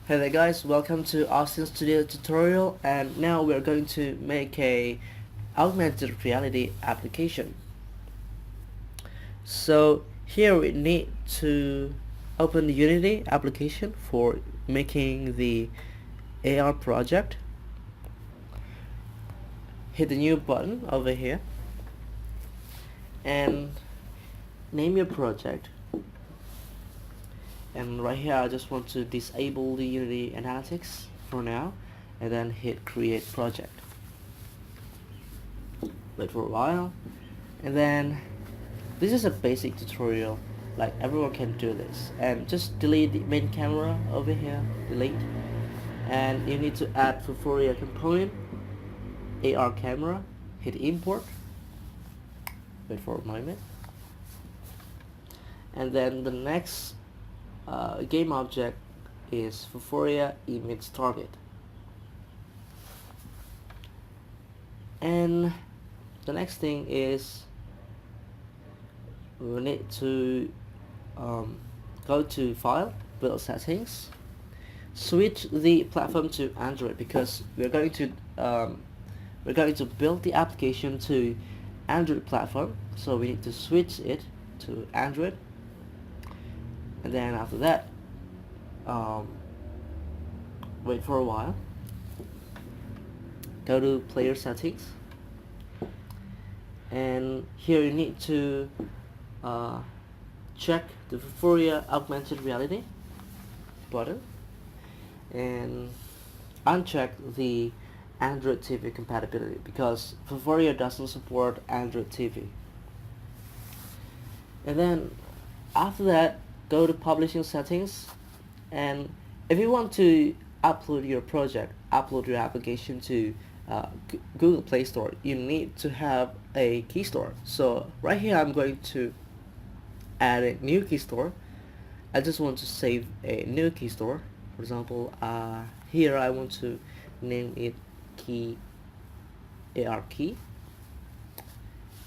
Hey there guys, welcome to Austin Studio tutorial, and now we're going to make a augmented reality application. So here we need to open the Unity application for making the AR project. Hit the new button over here and name your project. And right here I just want to disable the Unity analytics for now and then hit create project. Wait for a while, and then this is a basic tutorial, like everyone can do this, and just delete the main camera over here, delete, and you need to add Euphoria component, AR camera, hit import, wait for a moment, and then the next game object is Euphoria image target, and the next thing is we need to go to file, build settings, switch the platform to Android because we're going to build the application to Android platform, so we need to switch it to Android. And then after that, wait for a while, go to player settings, and here you need to check the Euphoria Augmented Reality button and uncheck the Android TV compatibility because Euphoria doesn't support Android TV. And then after that, go to publishing settings, and if you want to upload your project, upload your application to Google Play Store, you need to have a key store. So right here I'm going to add a new key store. I just want to save a new key store. For example, here I want to name it key AR key.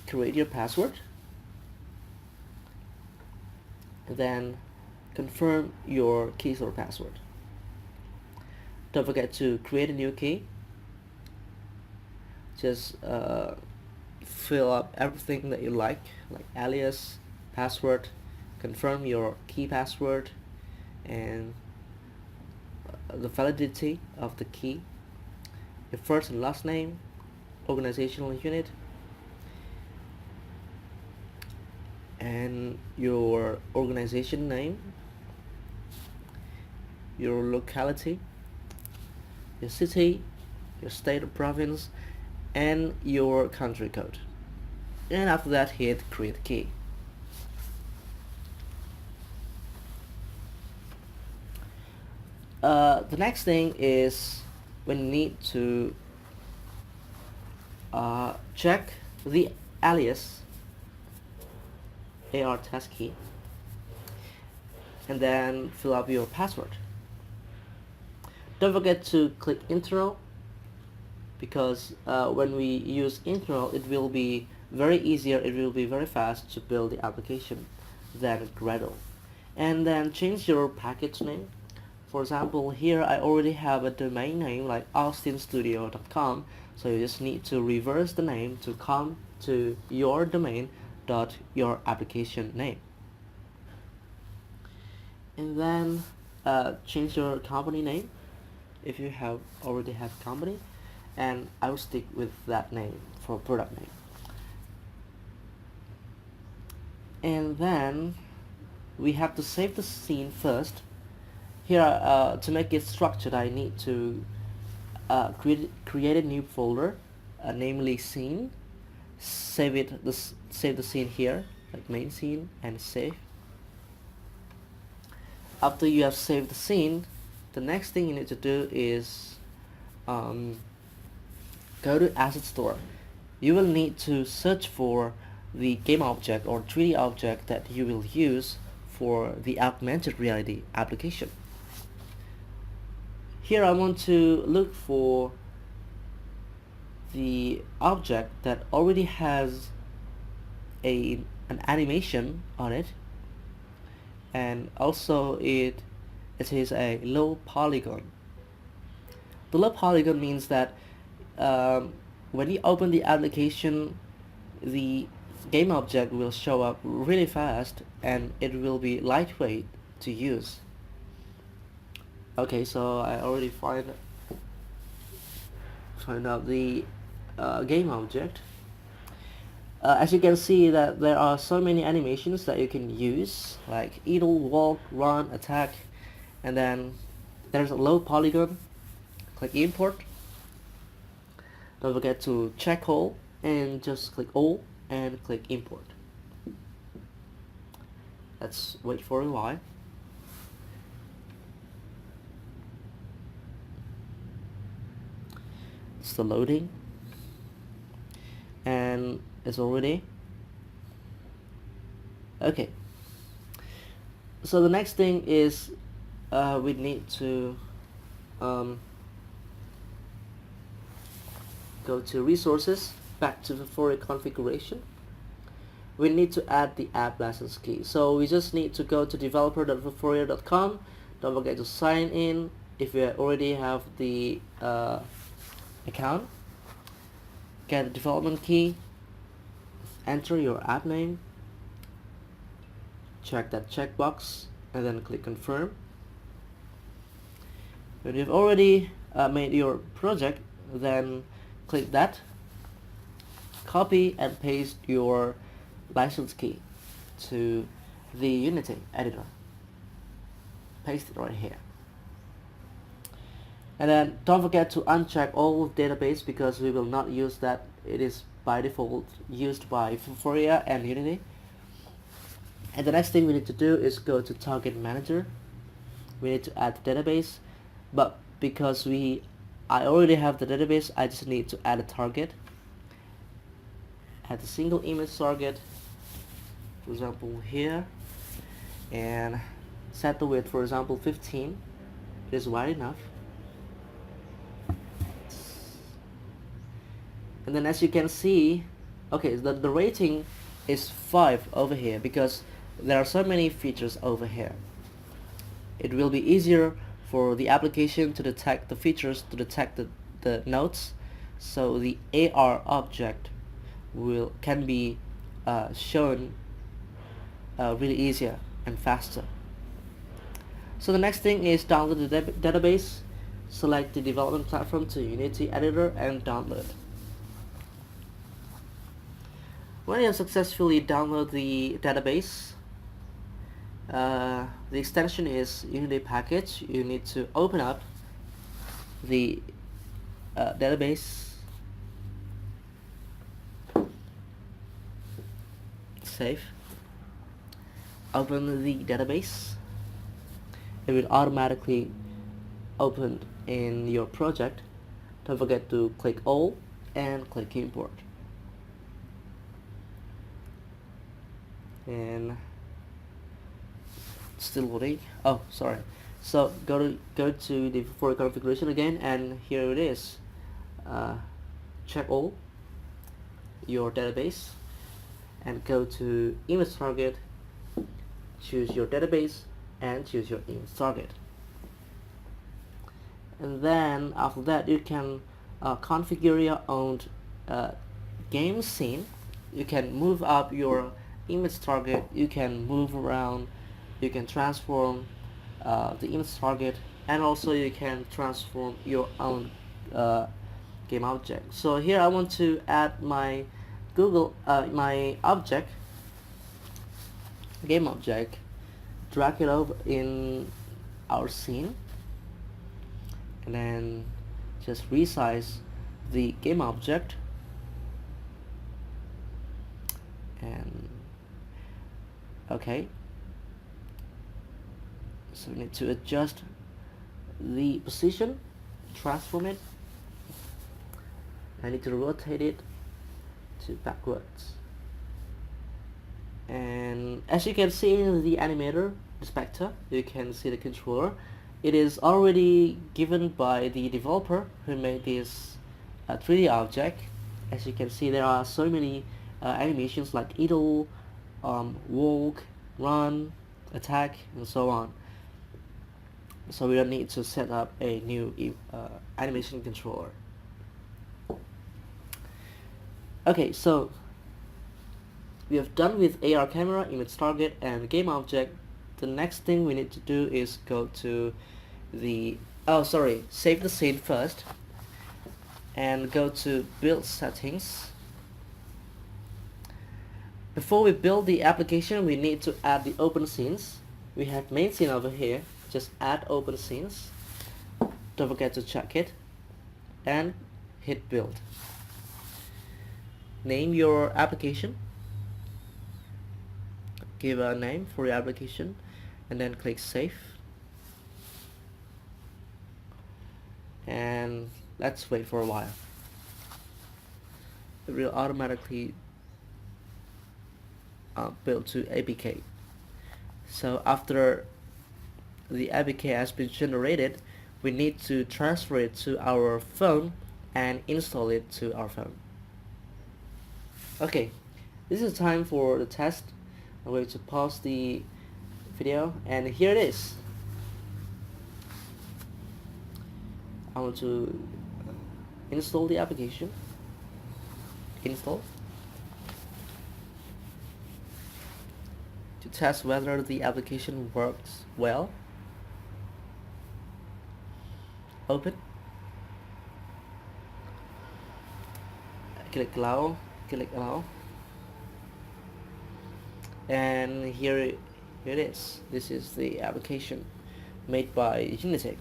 Create your password, and then confirm your key store password. Don't forget to create a new key. Just fill up everything that you like alias, password, confirm your key password, and the validity of the key, your first and last name, organizational unit, and your organization name, your locality, your city, your state or province, and your country code. And after that, hit create key. The next thing is we need to check the alias AR test key and then fill up your password. Don't forget to click internal because when we use internal, it will be very easier, it will be very fast to build the application than Gradle. And then change your package name. For example, here I already have a domain name like austinstudio.com, so you just need to reverse the name to come to your domain dot your application name. And then change your company name if you already have company, and I will stick with that name for product name. And then we have to save the scene first. Here to make it structured, I need to create a new folder, namely scene. Save the scene here, like main scene, and save. After you have saved the scene, the next thing you need to do is go to Asset Store. You will need to search for the game object or 3D object that you will use for the augmented reality application. Here I want to look for the object that already has an animation on it, and also it it is a low polygon. The low polygon means that when you open the application, the game object will show up really fast and it will be lightweight to use. Okay, so I already find out the game object. As you can see that there are so many animations that you can use, like idle, walk, run, attack, and then there's a low polygon. Click import. Don't forget to check all and just click all and click import. Let's wait for a while. It's the loading and it's already okay. So the next thing is we need to go to resources, back to the Fourier configuration. We need to add the app license key. So we just need to go to developer.fourier.com. Don't forget to sign in if you already have the account. Get the development key, enter your app name, check that checkbox, and then click confirm. When you've already made your project, then click that, copy and paste your license key to the Unity editor. Paste it right here. And then don't forget to uncheck all database because we will not use that. It is by default used by Fourier and Unity. And the next thing we need to do is go to target manager. We need to add the database, but because I already have the database, I just need to add a target. Add a single image target, for example here, and set the width, for example 15. It is wide enough. And then as you can see, okay, the rating is 5 over here because there are so many features over here. It will be easier for the application to detect the features, to detect the nodes, so the AR object can be shown really easier and faster. So the next thing is download the database. Select the development platform to Unity editor and download. When you have successfully downloaded the database, the extension is Unity package. You need to open up the database, save, open the database. It will automatically open in your project. Don't forget to click all and click import. And still loading. Oh, sorry. So go to the Fourier configuration again, and here it is. Check all your database and go to image target. Choose your database and choose your image target. And then after that, you can configure your own game scene. You can move up your image target, you can move around, you can transform the image target, and also you can transform your own game object. So here I want to add my my object, game object, drag it over in our scene, and then just resize the game object, and okay, so we need to adjust the position, transform it. I need to rotate it to backwards, and as you can see in the animator, the spectre, you can see the controller. It is already given by the developer who made this 3D object. As you can see, there are so many animations like idle, walk, run, attack, and so on. so we don't need to set up a new animation controller. Okay, so we have done with AR camera, image target, and game object. The next thing we need to do is go to the save the scene first and go to build settings. Before we build the application, we need to add the open scenes. We have main scene over here, just add open scenes. Don't forget to check it and hit build. Name your application, give a name for your application, and then click save. And let's wait for a while. It will automatically build to APK. So after the APK has been generated, we need to transfer it to our phone and install it to our phone. Okay, this is time for the test. I'm going to pause the video, and here it is. I want to install the application. Install. To test whether the application works well. Open. Click allow. Click allow. And here it is. This is the application made by Unity.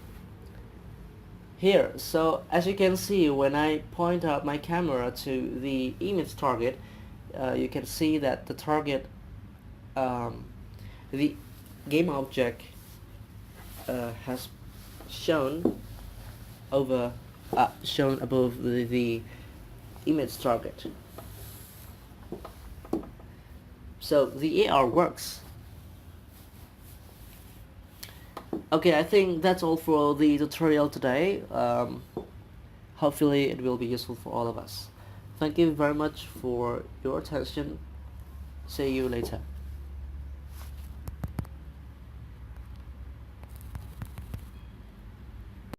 Here, so as you can see, when I point out my camera to the image target, you can see that the target, the game object has shown above the image target. So the AR works. Okay, I think that's all for the tutorial today. Hopefully it will be useful for all of us. Thank you very much for your attention. See you later.